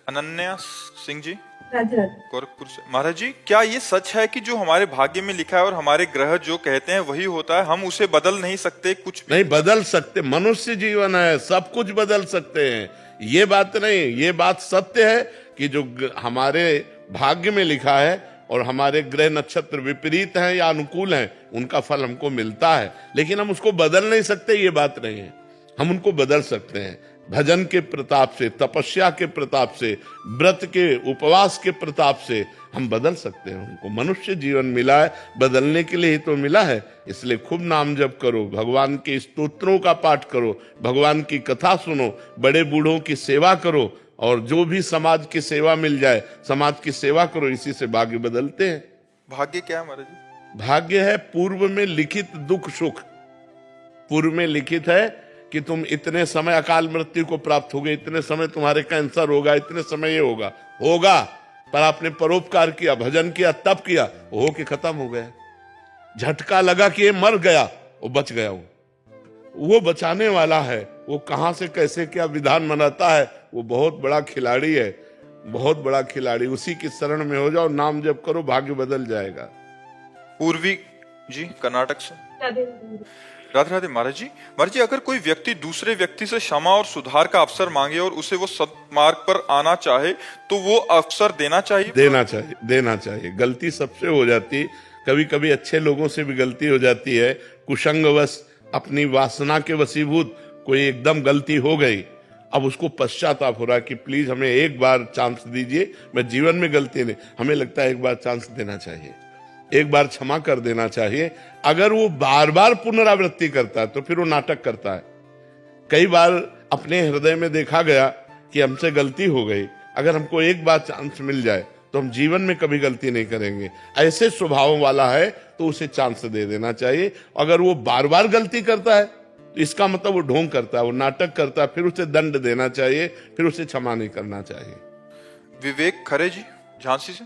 अनन्या सिंह जी, राधे राधे। गोरखपुर से। महाराज जी, क्या ये सच है कि जो हमारे भाग्य में लिखा है और हमारे ग्रह जो कहते हैं वही होता है, हम उसे बदल नहीं सकते कुछ भी? नहीं बदल सकते, मनुष्य जीवन है, सब कुछ बदल सकते हैं। ये बात नहीं, ये बात सत्य है कि जो हमारे भाग्य में लिखा है और हमारे ग्रह नक्षत्र विपरीत हैं या अनुकूल हैं, उनका फल हमको मिलता है, लेकिन हम उसको बदल नहीं सकते, ये बात नहीं है। हम उनको बदल सकते हैं भजन के प्रताप से, तपस्या के प्रताप से, व्रत के उपवास के प्रताप से हम बदल सकते हैं उनको। मनुष्य जीवन मिला है बदलने के लिए ही तो मिला है। इसलिए खूब नाम जप करो, भगवान के स्तोत्रों का पाठ करो, भगवान की कथा सुनो, बड़े बूढ़ों की सेवा करो, और जो भी समाज की सेवा मिल जाए समाज की सेवा करो। इसी से भाग्य बदलते हैं। भाग्य क्या है महाराज जी? भाग्य है पूर्व में लिखित दुख सुख। पूर्व में लिखित है कि तुम इतने समय अकाल मृत्यु को प्राप्त होगे, इतने समय तुम्हारे कैंसर होगा, इतने समय ये होगा होगा पर आपने परोपकार किया, भजन किया, तप किया, हो के खत्म हो गया। झटका लगा कि ये मर गया, वो बच गया। वो बचाने वाला है। वो कहां से कैसे क्या विधान बनाता है, वो बहुत बड़ा खिलाड़ी है, बहुत बड़ा खिलाड़ी। उसी की शरण में हो जाओ, नाम जप करो, भाग्य बदल जाएगा। पूर्वी जी, कर्नाटक से। राधे राधे। राधे राधे। महाराज जी, अगर कोई व्यक्ति दूसरे व्यक्ति से क्षमा और सुधार का अवसर मांगे और उसे वो सद्मार्ग पर आना चाहे तो वो अवसर देना चाहिए? देना चाहिए, देना चाहिए। गलती सबसे हो जाती, कभी कभी अच्छे लोगों से भी गलती हो जाती है। कुसंगवश अपनी वासना के वशीभूत कोई एकदम गलती हो गई, अब उसको पश्चाताप हो रहा है कि प्लीज हमें एक बार चांस दीजिए, मैं जीवन में गलती नहीं। हमें लगता है एक बार चांस देना चाहिए, एक बार क्षमा कर देना चाहिए। अगर वो बार बार पुनरावृत्ति करता है तो फिर वो नाटक करता है। कई बार अपने हृदय में देखा गया कि हमसे गलती हो गई, अगर हमको एक बार चांस मिल जाए तो हम जीवन में कभी गलती नहीं करेंगे। ऐसे स्वभाव वाला है तो उसे चांस दे देना चाहिए। अगर वो बार बार गलती करता है तो इसका मतलब वो ढोंग करता है, वो नाटक करता है, फिर उसे दंड देना चाहिए, फिर उसे क्षमा नहीं करना चाहिए। विवेक खरे जी, झांसी से।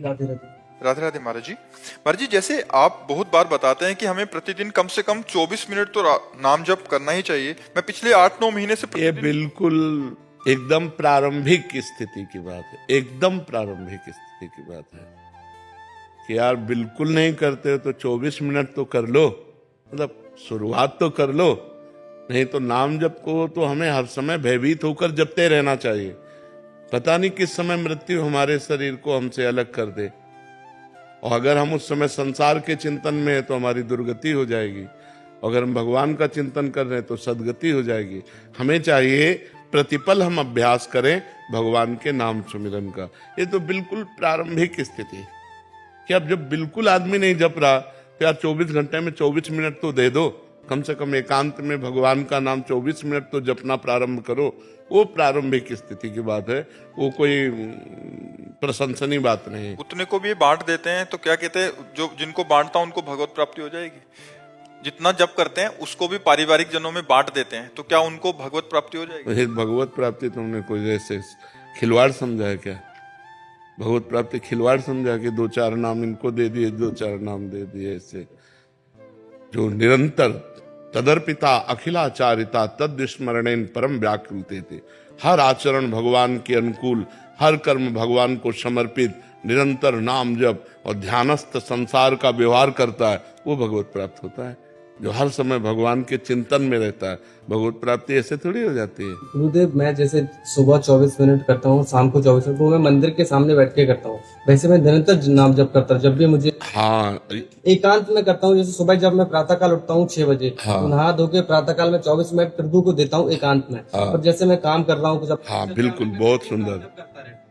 राधे राधे। राधे राधे। महाराज जी, जैसे आप बहुत बार बताते हैं कि हमें प्रतिदिन कम से कम 24 मिनट तो नाम जप करना ही चाहिए। मैं पिछले 8-9 महीने से ये बिल्कुल एकदम प्रारंभिक स्थिति की बात है, एकदम प्रारंभिक स्थिति की बात है कि यार बिल्कुल नहीं करते हो तो 24 मिनट तो कर लो, मतलब शुरुआत तो कर लो। नहीं तो नाम जप को तो हमें हर समय भयभीत होकर जपते रहना चाहिए। पता नहीं किस समय मृत्यु हमारे शरीर को हमसे अलग कर दे, और अगर हम उस समय संसार के चिंतन में है तो हमारी दुर्गति हो जाएगी, अगर हम भगवान का चिंतन कर रहे हैं तो सदगति हो जाएगी। हमें चाहिए प्रतिपल हम अभ्यास करें भगवान के नाम सुमिरन का। ये तो बिल्कुल प्रारंभिक स्थिति है कि अब जब बिल्कुल आदमी नहीं जप रहा तो यार 24 घंटे में 24 मिनट तो दे दो, कम से कम एकांत में भगवान का नाम 24 मिनट तो जपना प्रारंभ करो। वो प्रारंभिक स्थिति की बात है, वो कोई प्रशंसनीय बात नहीं है। उतने को भी ये बांट देते हैं तो क्या कहते हैं, जो जिनको बांटता उनको भगवत प्राप्ति हो जाएगी। जितना जप करते हैं उसको भी पारिवारिक जनों में बांट देते हैं तो क्या उनको भगवत प्राप्ति हो जाएगी? भगवत प्राप्ति तुमने कोई जैसे खिलवाड़ समझा है क्या? भगवत प्राप्ति खिलवाड़ समझा कि 2-4 नाम इनको दे दिए, 2-4 नाम दे दिए। ऐसे जो निरंतर तदर्पिता अखिलाचारिता तद स्मरणेन परम व्याकुलते थे, हर आचरण भगवान के अनुकूल, हर कर्म भगवान को समर्पित, निरंतर नाम जप और ध्यानस्थ संसार का व्यवहार करता है, वो भगवत प्राप्त होता है। जो हर समय भगवान के चिंतन में रहता है, भगवत प्राप्ति ऐसे थोड़ी हो जाती है। गुरुदेव, मैं जैसे सुबह 24 मिनट करता हूँ, शाम को 24 मिनट, वो मैं मंदिर के सामने बैठ के करता हूँ। वैसे मैं निरंतर नाम जप करता हूँ, जब भी मुझे एकांत में करता हूँ। जैसे सुबह जब मैं प्रातः काल उठता हूँ 6 बजे, तो नहा धो के प्रातः काल में 24 मिनट प्रभु को देता हूँ एकांत में। और जैसे मैं काम कर रहा हूँ, हाँ बिल्कुल, बहुत सुंदर।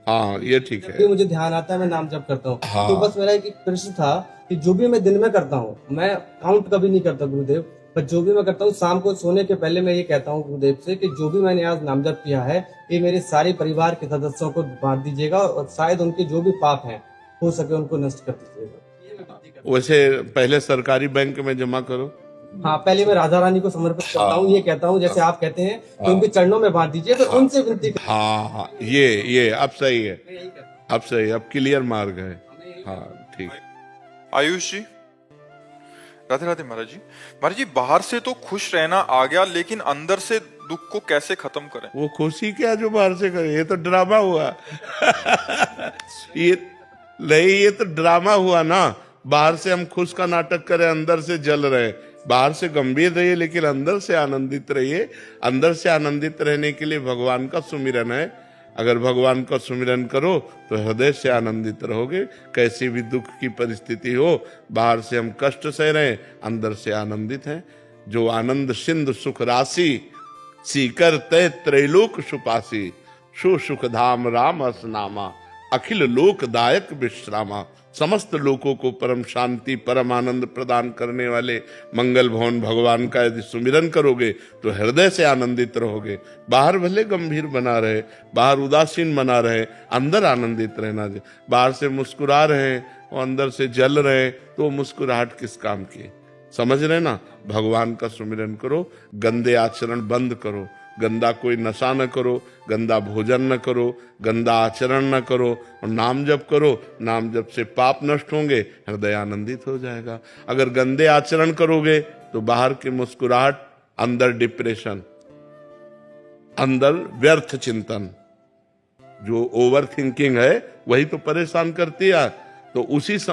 हाँ ये ठीक है, मुझे ध्यान आता है, मैं नाम जप करता हूँ। तो बस मेरा एक प्रश्न था कि जो भी मैं दिन में करता हूँ, मैं काउंट कभी नहीं करता गुरुदेव, पर जो भी मैं करता हूँ शाम को सोने के पहले मैं ये कहता हूँ गुरुदेव से कि जो भी मैंने आज नाम जप किया है, ये मेरे सारे परिवार के सदस्यों को बांट दीजिएगा और शायद उनके जो भी पाप हैं हो सके उनको नष्ट कर दीजिएगा। वैसे पहले सरकारी बैंक में जमा करो। हाँ, पहले मैं राधा रानी को समर्पित करता हूँ, ये कहता हूँ जैसे आप कहते हैं कि उनके चरणों में बांध दीजिए, तो उनसे विनती। हाँ ये अब सही है, अब सही, अब क्लियर मार्ग है। हाँ ठीक। आयुष जी, राधे राधे। महाराज जी, बाहर से तो खुश रहना आ गया लेकिन अंदर से दुख को कैसे खत्म करें? वो खुशी क्या जो बाहर से करे, ये तो ड्रामा हुआ। ये नहीं, ये तो ड्रामा हुआ ना। बाहर से हम खुश का नाटक करें, अंदर से जल रहे। बाहर से गंभीर रहिए लेकिन अंदर से आनंदित रहिए। अंदर से आनंदित रहने के लिए भगवान का सुमिरन है। अगर भगवान का सुमिरन करो तो हृदय से आनंदित रहोगे। कैसी भी दुख की परिस्थिति हो, बाहर से हम कष्ट सह रहे, अंदर से आनंदित हैं। जो आनंद सिंधु सुख राशि, सीकर तय त्रैलोक सुपासी, सु सुख धाम राम असनामा, अखिल लोकदायक विश्रामा। समस्त लोगों को परम शांति परम आनंद प्रदान करने वाले मंगल भवन भगवान का यदि सुमिरन करोगे तो हृदय से आनंदित रहोगे। बाहर भले गंभीर बना रहे, बाहर उदासीन बना रहे, अंदर आनंदित रहना। बाहर से मुस्कुरा रहे और अंदर से जल रहे तो मुस्कुराहट किस काम की? समझ रहे ना? भगवान का सुमिरन करो, गंदे आचरण बंद करो, गंदा कोई नशा न करो, गंदा भोजन न करो, गंदा आचरण न करो और नाम जप करो। नाम जप से पाप नष्ट होंगे, हृदय आनंदित हो जाएगा। अगर गंदे आचरण करोगे तो बाहर की मुस्कुराहट, अंदर डिप्रेशन, अंदर व्यर्थ चिंतन, जो ओवर थिंकिंग है वही तो परेशान करती है। तो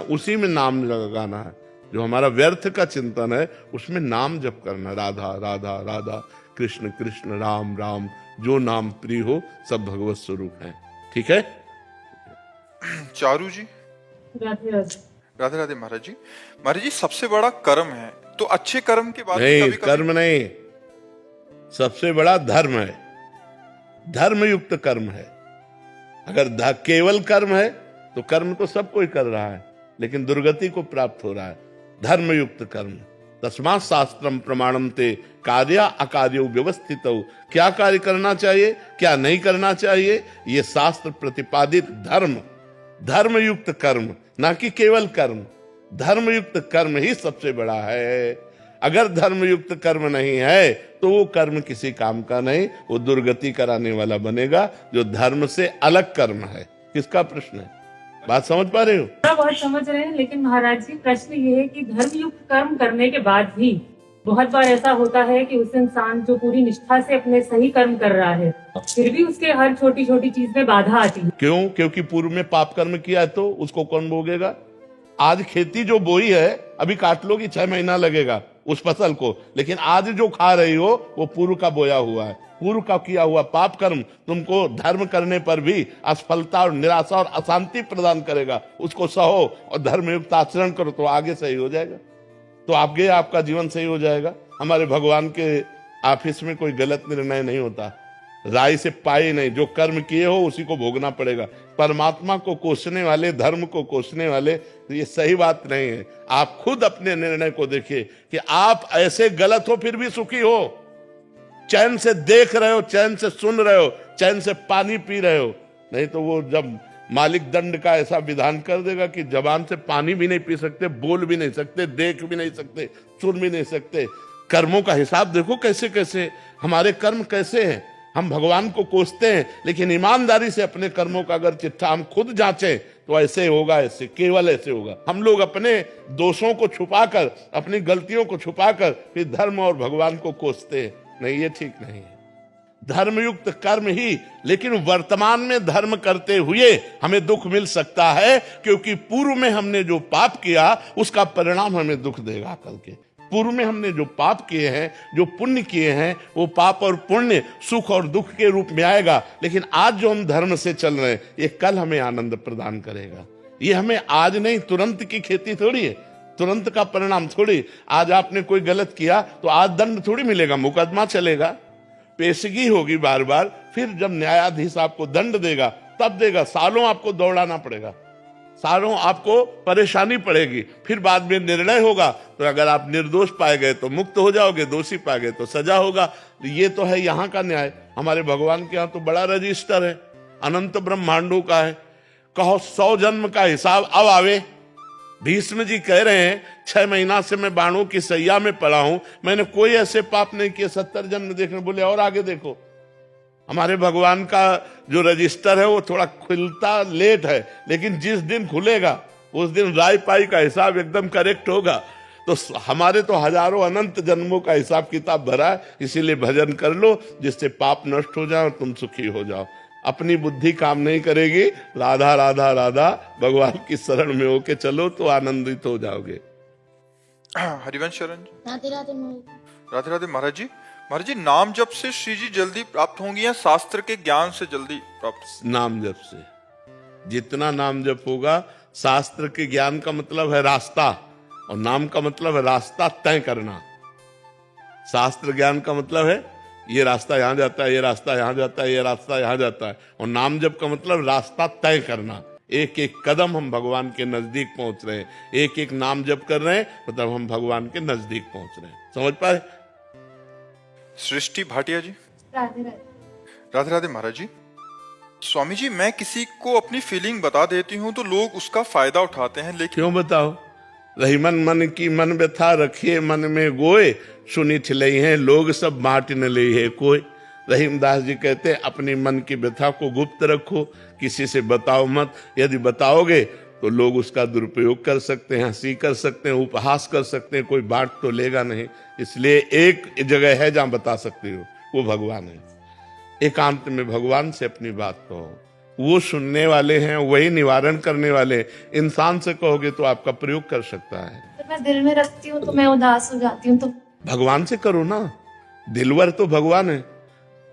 उसी में नाम लगाना है। जो हमारा व्यर्थ का चिंतन है उसमें नाम जप करना, राधा राधा राधा, कृष्ण कृष्ण राम राम, जो नाम प्रिय हो सब भगवत स्वरूप है। ठीक है चारू जी? राधे राधे। राधे राधे महाराज जी। महाराज जी, सबसे बड़ा कर्म है, तो अच्छे कर्म के बाद नहीं, कभी-कभी कर्म नहीं, सबसे बड़ा धर्म है। धर्मयुक्त कर्म है। अगर केवल कर्म है तो कर्म तो सब कोई कर रहा है लेकिन दुर्गति को प्राप्त हो रहा है। धर्मयुक्त कर्म, तस्मात् शास्त्रम प्रमाणम ते कार्य अकार्यो व्यवस्थित। क्या कार्य करना चाहिए, क्या नहीं करना चाहिए, ये शास्त्र प्रतिपादित धर्म, धर्मयुक्त कर्म, ना कि केवल कर्म। धर्मयुक्त कर्म ही सबसे बड़ा है। अगर धर्मयुक्त कर्म नहीं है तो वो कर्म किसी काम का नहीं, वो दुर्गति कराने वाला बनेगा। जो धर्म से अलग कर्म है, किसका प्रश्न है? बात समझ पा रहे हो? बहुत समझ रहे हैं, लेकिन महाराज जी प्रश्न ये है कि धर्मयुक्त कर्म करने के बाद भी बहुत बार ऐसा होता है कि उस इंसान जो पूरी निष्ठा से अपने सही कर्म कर रहा है, फिर भी उसके हर छोटी छोटी चीज में बाधा आती है। क्यों? क्योंकि पूर्व में पाप कर्म किया है तो उसको कौन भोगेगा? आज खेती जो बोई है अभी काट लोगी, 6 महीना लगेगा उस फसल को, लेकिन आज जो खा रही हो वो पूर्व का बोया हुआ है, पूर्व का किया हुआ पाप कर्म तुमको धर्म करने पर भी असफलता और निराशा और अशांति प्रदान करेगा। उसको सहो और धर्मयुक्त आचरण करो तो आगे सही हो जाएगा, तो आगे आपका जीवन सही हो जाएगा। हमारे भगवान के ऑफिस में कोई गलत निर्णय नहीं होता, राय से पाए नहीं। जो कर्म किए हो उसी को भोगना पड़ेगा। परमात्मा को कोसने वाले, धर्म को कोसने वाले, तो ये सही बात नहीं है। आप खुद अपने निर्णय को देखिए कि आप ऐसे गलत हो फिर भी सुखी हो, चैन से देख रहे हो, चैन से सुन रहे हो, चैन से पानी पी रहे हो। नहीं तो वो जब मालिक दंड का ऐसा विधान कर देगा कि जबान से पानी भी नहीं पी सकते, बोल भी नहीं सकते, देख भी नहीं सकते, सुन भी नहीं सकते। कर्मों का हिसाब देखो कैसे कैसे हमारे कर्म कैसे हैं। हम भगवान को कोसते हैं लेकिन ईमानदारी से अपने कर्मों का अगर चिट्ठा हम खुद जांचें तो ऐसे होगा, ऐसे केवल ऐसे होगा। हम लोग अपने दोषों को छुपाकर, अपनी गलतियों को छुपाकर फिर धर्म और भगवान को कोसते हैं। नहीं, ये ठीक नहीं है। धर्मयुक्त कर्म ही, लेकिन वर्तमान में धर्म करते हुए हमें दुख मिल सकता है, क्योंकि पूर्व में हमने जो पाप किया उसका परिणाम हमें दुख देगा कल के। पूर्व में हमने जो पाप किए हैं, जो पुण्य किए हैं, वो पाप और पुण्य सुख और दुख के रूप में आएगा। लेकिन आज जो हम धर्म से चल रहे हैं ये कल हमें आनंद प्रदान करेगा। ये हमें आज नहीं, तुरंत की खेती थोड़ी है, तुरंत का परिणाम थोड़ी। आज आपने कोई गलत किया तो आज दंड थोड़ी मिलेगा, मुकदमा चलेगा, पेशगी होगी बार बार, फिर जब न्यायाधीश आपको दंड देगा तब देगा। सालों आपको दौड़ाना पड़ेगा, सालों आपको परेशानी पड़ेगी, फिर बाद में निर्णय होगा। तो अगर आप निर्दोष पाए गए तो मुक्त हो जाओगे, दोषी पाए गए तो सजा होगा। ये तो है यहाँ का न्याय। हमारे भगवान के यहाँ तो बड़ा रजिस्टर है, अनंत ब्रह्मांडों का है। कहो 100 जन्म का हिसाब अब आवे। भीष्म जी कह रहे हैं 6 महीना से मैं बाणों की सैया में पड़ा हूं, मैंने कोई ऐसे पाप नहीं किए, 70 जन्म देखने। बोले और आगे देखो। हमारे भगवान का जो रजिस्टर है वो थोड़ा खुलता लेट है, लेकिन जिस दिन खुलेगा उस दिन राय पाई का हिसाब एकदम करेक्ट होगा। तो हमारे तो हजारों अनंत जन्मों का हिसाब किताब भरा है, इसीलिए भजन कर लो जिससे पाप नष्ट हो जाए और तुम सुखी हो जाओ। अपनी बुद्धि काम नहीं करेगी, राधा राधा राधा भगवान की शरण में होके चलो तो आनंदित हो जाओगे। हरिवंश शरण जी। राधे राधे राधे राधे महाराज जी। महाराज जी, नाम जप से श्री जी जल्दी प्राप्त होंगी या शास्त्र के ज्ञान से जल्दी प्राप्त? नाम जप से। जितना नाम जप होगा, शास्त्र के ज्ञान का मतलब है रास्ता, और नाम का मतलब है रास्ता तय करना। शास्त्र ज्ञान का मतलब है ये रास्ता यहां जाता है, ये रास्ता यहां जाता है, ये रास्ता यहां जाता है, और नाम जप का मतलब रास्ता तय करना। एक एक कदम हम भगवान के नजदीक पहुंच रहे हैं, एक एक नाम जप कर रहे हैं, मतलब हम भगवान के नजदीक पहुंच रहे हैं। समझ पाए? सृष्टि भाटिया जी। राधे राधे। राधे राधे महाराज जी। स्वामी जी, मैं किसी को अपनी फीलिंग बता देती हूँ तो लोग उसका फायदा उठाते हैं, लेकिन क्यों बताओ? रही मन की मन व्यथा, रखिए मन में गोए, सुनी ठिलई है लोग सब बांट न ले है कोई। रहीमदास जी कहते हैं अपनी मन की व्यथा को गुप्त रखो, किसी से बताओ मत। यदि बताओगे तो लोग उसका दुरुपयोग कर सकते हैं, हंसी कर सकते हैं, उपहास कर सकते हैं, कोई बांट तो लेगा नहीं। इसलिए एक जगह है जहां बता सकते हो, वो भगवान है। एकांत में भगवान से अपनी बात कहो, वो सुनने वाले हैं, वही निवारण करने वाले। इंसान से कहोगे तो आपका प्रयोग कर सकता है। जब मैं दिल में रखती हूँ तो मैं उदास हो जाती हूँ, तो भगवान से करो ना। दिलवर तो भगवान है,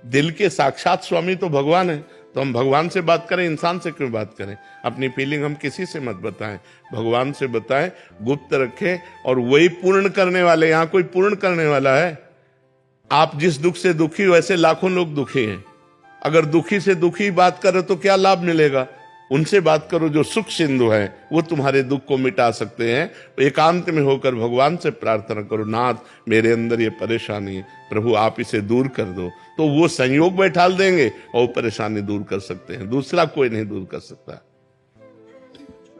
दिल के साक्षात स्वामी तो भगवान है। तो हम भगवान से बात करें, इंसान से क्यों बात करें? अपनी फीलिंग हम किसी से मत बताएं, भगवान से बताएं, गुप्त रखें, और वही पूर्ण करने वाले। यहाँ कोई पूर्ण करने वाला है? आप जिस दुख से दुखी हो, ऐसे लाखों लोग दुखी हैं। अगर दुखी से दुखी बात करो तो क्या लाभ मिलेगा? उनसे बात करो जो सुख सिंधु है, वो तुम्हारे दुख को मिटा सकते हैं। एकांत में होकर भगवान से प्रार्थना करो, नाथ मेरे अंदर ये परेशानी है, प्रभु आप इसे दूर कर दो, तो वो संयोग बैठाल देंगे और वो परेशानी दूर कर सकते हैं। दूसरा कोई नहीं दूर कर सकता।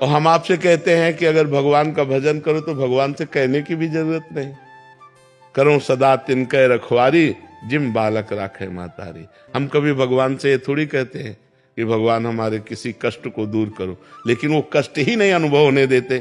और हम आपसे कहते हैं कि अगर भगवान का भजन करो तो भगवान से कहने की भी जरूरत नहीं। करो सदा तिनके रखवारी, जिम बालक राखे मातारी। हम कभी भगवान से ये थोड़ी कहते हैं कि भगवान हमारे किसी कष्ट को दूर करो, लेकिन वो कष्ट ही नहीं अनुभव होने देते।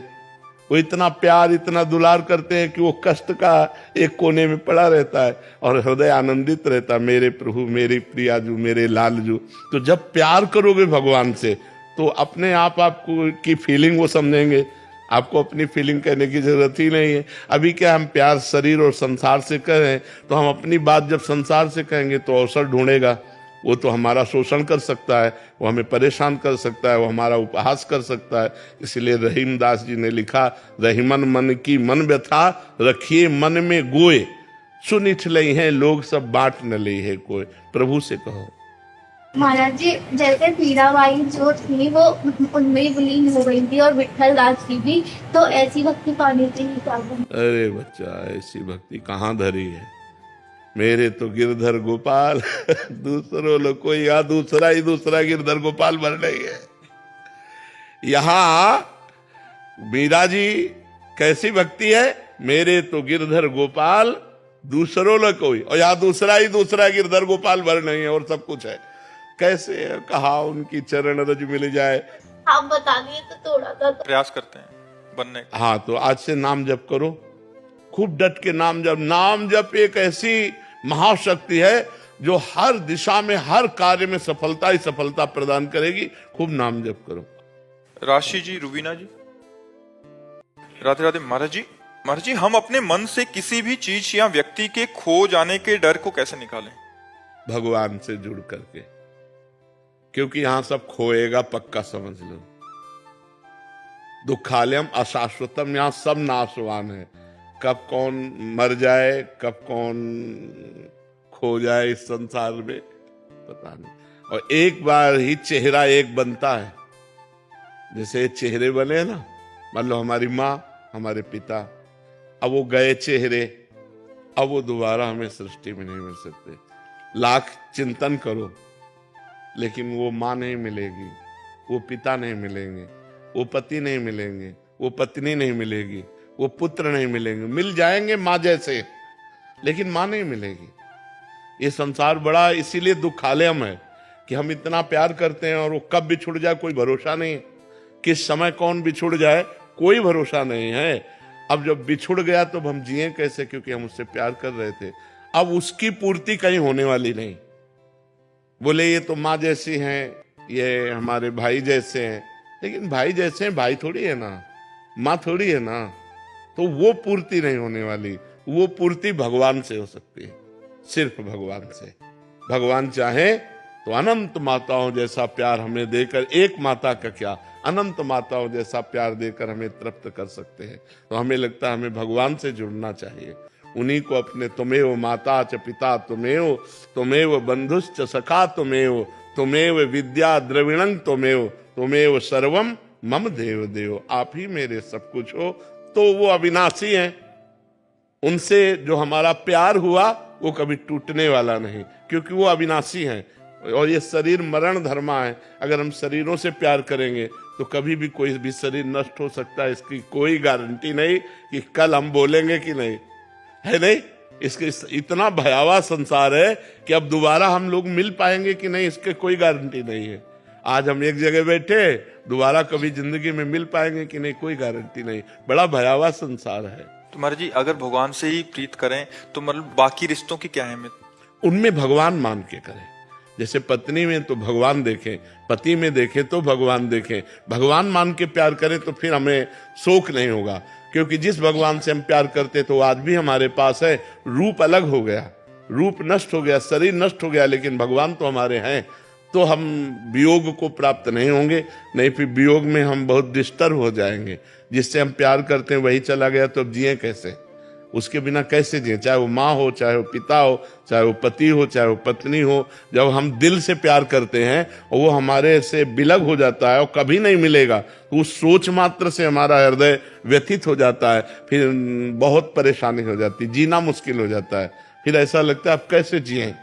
वो इतना प्यार, इतना दुलार करते हैं कि वो कष्ट का एक कोने में पड़ा रहता है और हृदय आनंदित रहता है, मेरे प्रभु, मेरी प्रियाजू, मेरे लालजू। तो जब प्यार करोगे भगवान से तो अपने आप आपको की फीलिंग वो समझेंगे। आपको अपनी फीलिंग कहने की जरूरत ही नहीं है। अभी क्या हम प्यार शरीर और संसार से करें, तो हम अपनी बात जब संसार से कहेंगे तो अवसर ढूंढेगा। वो तो हमारा शोषण कर सकता है, वो हमें परेशान कर सकता है, वो हमारा उपहास कर सकता है। इसलिए रहीमदास जी ने लिखा, रहीमन मन की मन व्यथा, रखिए मन में गोए, सुनी ठिलई है लोग सब बांट न ले है कोई। प्रभु से कहो। महाराज जी, जैसे मीराबाई जो थी वो उनमें ही विलीन हो गई थी, और विठल दास जी भी, तो ऐसी भक्ति पाने के लिए क्या करूं? अरे बच्चा, ऐसी भक्ति कहाँ धरी है? मेरे तो गिरधर गोपाल दूसरों लोग कोई, यहाँ दूसरा गिरधर गोपाल बन रही है। यहाँ मीरा जी कैसी भक्ति है? मेरे तो गिरधर गोपाल दूसरों लोग कोई, और यहाँ दूसरा गिरधर गोपाल बन रही है, और सब कुछ है। कैसे कहा उनकी चरण रज मिल जाए। आप बता दिए तो थोड़ा सा प्रयास करते हैं बनने का। हाँ, तो आज से नाम जप करो, खूब डट के नाम जप। नाम जप एक ऐसी महाशक्ति है जो हर दिशा में, हर कार्य में सफलता ही सफलता प्रदान करेगी। खूब नाम जप करो। राशि जी, रुबीना जी। राधे राधे महाराज जी। महाराज जी, हम अपने मन से किसी भी चीज या व्यक्ति के खो जाने के डर को कैसे निकालें? भगवान से जुड़ करके, क्योंकि यहां सब खोएगा, पक्का समझ लो। दुखालयम अशाश्वतम, यहां सब नाशवान है। कब कौन मर जाए, कब कौन खो जाए इस संसार में पता नहीं। और एक बार ही चेहरा एक बनता है। जैसे चेहरे बने ना, मान लो हमारी माँ, हमारे पिता, अब वो गए चेहरे, अब वो दोबारा हमें सृष्टि में नहीं मिल सकते। लाख चिंतन करो लेकिन वो माँ नहीं मिलेगी, वो पिता नहीं मिलेंगे, वो पति नहीं मिलेंगे, वो पत्नी नहीं मिलेगी, वो पुत्र नहीं मिलेंगे। मिल जाएंगे माँ जैसे, लेकिन माँ नहीं मिलेगी। ये संसार बड़ा इसीलिए दुखालयम है कि हम इतना प्यार करते हैं और वो कब बिछुड़ जाए कोई भरोसा नहीं है। किस समय कौन बिछुड़ जाए कोई भरोसा नहीं है। अब जब बिछुड़ गया तो हम जिए कैसे, क्योंकि हम उससे प्यार कर रहे थे। अब उसकी पूर्ति कहीं होने वाली नहीं। बोले ये तो माँ जैसी हैं, ये हमारे भाई जैसे हैं, लेकिन भाई जैसे हैं, भाई थोड़ी है ना, माँ थोड़ी है ना, तो वो पूर्ति नहीं होने वाली। वो पूर्ति भगवान से हो सकती है, सिर्फ भगवान से। भगवान चाहे तो अनंत माताओं जैसा प्यार हमें देकर, एक माता का क्या, अनंत माताओं जैसा प्यार देकर हमें तृप्त कर सकते हैं। तो हमें लगता है हमें भगवान से जुड़ना चाहिए, उन्हीं को अपने तुमेव माता च पिता तुमेव, तुमेव बंधुश्च सखा तुमेव, तुमेव विद्या द्रविणं तुमेव, तुमेव सर्वम मम देव देव। आप ही मेरे सब कुछ हो। तो वो अविनाशी हैं, उनसे जो हमारा प्यार हुआ वो कभी टूटने वाला नहीं, क्योंकि वो अविनाशी हैं। और ये शरीर मरण धर्मा है। अगर हम शरीरों से प्यार करेंगे तो कभी भी कोई भी शरीर नष्ट हो सकता है, इसकी कोई गारंटी नहीं कि कल हम बोलेंगे कि नहीं, है नहीं। इसके इतना भयावह संसार है कि अब दोबारा हम लोग मिल पाएंगे कि नहीं, इसके कोई गारंटी नहीं है। आज हम एक जगह बैठे, दोबारा कभी जिंदगी में मिल पाएंगे कि नहीं, कोई गारंटी नहीं। बड़ा भयावह संसार है। तो महाराज जी, अगर भगवान से ही प्रीत करें तो मतलब बाकी रिश्तों की क्या अहमियत? उनमें भगवान मान के करें। जैसे पत्नी में तो भगवान देखें, पति में देखें तो भगवान देखें। भगवान मान के प्यार करें तो फिर हमें शोक नहीं होगा, क्योंकि जिस भगवान से हम प्यार करते तो आज भी हमारे पास है। रूप अलग हो गया, रूप नष्ट हो गया, शरीर नष्ट हो गया, लेकिन भगवान तो हमारे हैं। तो हम वियोग को प्राप्त नहीं होंगे, नहीं फिर वियोग में हम बहुत डिस्टर्ब हो जाएंगे। जिससे हम प्यार करते हैं वही चला गया तो अब जिए कैसे, उसके बिना कैसे जिए। चाहे वो माँ हो, चाहे वो पिता हो, चाहे वो पति हो, चाहे वो पत्नी हो। जब हम दिल से प्यार करते हैं और वो हमारे से बिलग हो जाता है और कभी नहीं मिलेगा, तो उस सोच मात्र से हमारा हृदय व्यथित हो जाता है। फिर बहुत परेशानी हो जाती, जीना मुश्किल हो जाता है। फिर ऐसा लगता है अब कैसे जिए,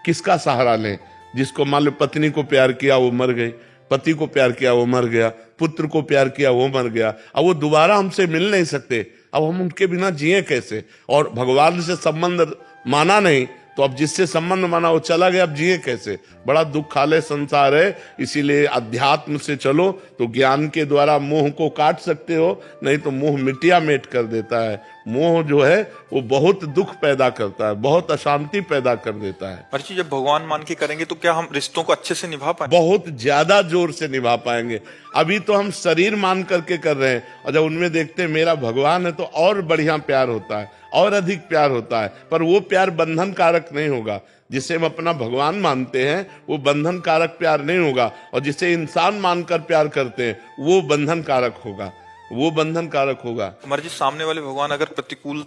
किसका सहारा लें। जिसको मान लो पत्नी को प्यार किया वो मर गई, पति को प्यार किया वो मर गया, पुत्र को प्यार किया वो मर गया, अब वो दोबारा हमसे मिल नहीं सकते। अब हम उनके बिना जिए कैसे। और भगवान से संबंध माना नहीं तो अब जिससे संबंध माना वो चला गया, अब जिए कैसे। बड़ा दुखालय संसार है। इसीलिए अध्यात्म से चलो तो ज्ञान के द्वारा मोह को काट सकते हो, नहीं तो मोह मिटिया मेट कर देता है। मोह जो है वो बहुत दुख पैदा करता है, बहुत अशांति पैदा कर देता है। महाराज जी, जब भगवान मान के करेंगे तो क्या हम रिश्तों को अच्छे से निभा पाएंगे? बहुत ज्यादा जोर से निभा पाएंगे। अभी तो हम शरीर मान करके कर रहे हैं, और जब उनमें देखते हैं मेरा भगवान है तो और बढ़िया प्यार होता है, और अधिक प्यार होता है। पर वो प्यार बंधन कारक नहीं होगा। जिसे हम अपना भगवान मानते हैं वो बंधन कारक प्यार नहीं होगा, और जिसे इंसान मानकर प्यार करते हैं वो बंधन कारक होगा, वो बंधन कारक होगा। महाराज जी, सामने वाले भगवान अगर प्रतिकूल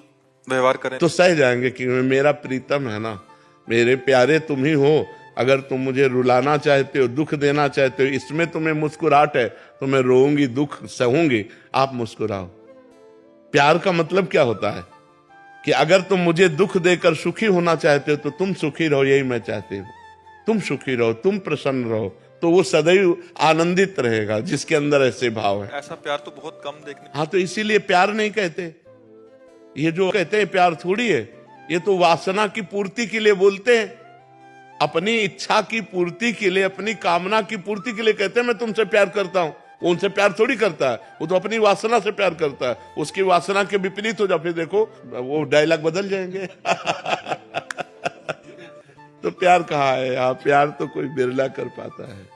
व्यवहार करें तो सह जाएंगे कि मेरा प्रीतम है ना, मेरे प्यारे तुम ही हो। अगर तुम मुझे रुलाना चाहते हो, दुख देना चाहते हो, इसमें तुम्हें मुस्कुराहट है तो मैं रोऊंगी, दुख सहूंगी, आप मुस्कुराओ। प्यार का मतलब क्या होता है कि अगर तुम मुझे दुख देकर सुखी होना चाहते हो तो तुम सुखी रहो, यही मैं चाहती हूँ। तुम सुखी रहो, तुम प्रसन्न रहो, तो वो सदैव आनंदित रहेगा जिसके अंदर ऐसे भाव है। ऐसा प्यार तो बहुत कम देखने। हाँ, तो इसीलिए प्यार नहीं कहते। ये जो कहते हैं प्यार थोड़ी है, ये तो वासना की पूर्ति के लिए बोलते हैं। अपनी इच्छा की पूर्ति के लिए, अपनी कामना की पूर्ति के लिए कहते हैं मैं तुमसे प्यार करता हूं। वो उनसे प्यार थोड़ी करता है, वो तो अपनी वासना से प्यार करता है। उसकी वासना के विपरीत हो जाए फिर देखो वो डायलॉग बदल जाएंगे। तो प्यार कहाँ है? हाँ, प्यार तो कोई बिरला कर पाता है।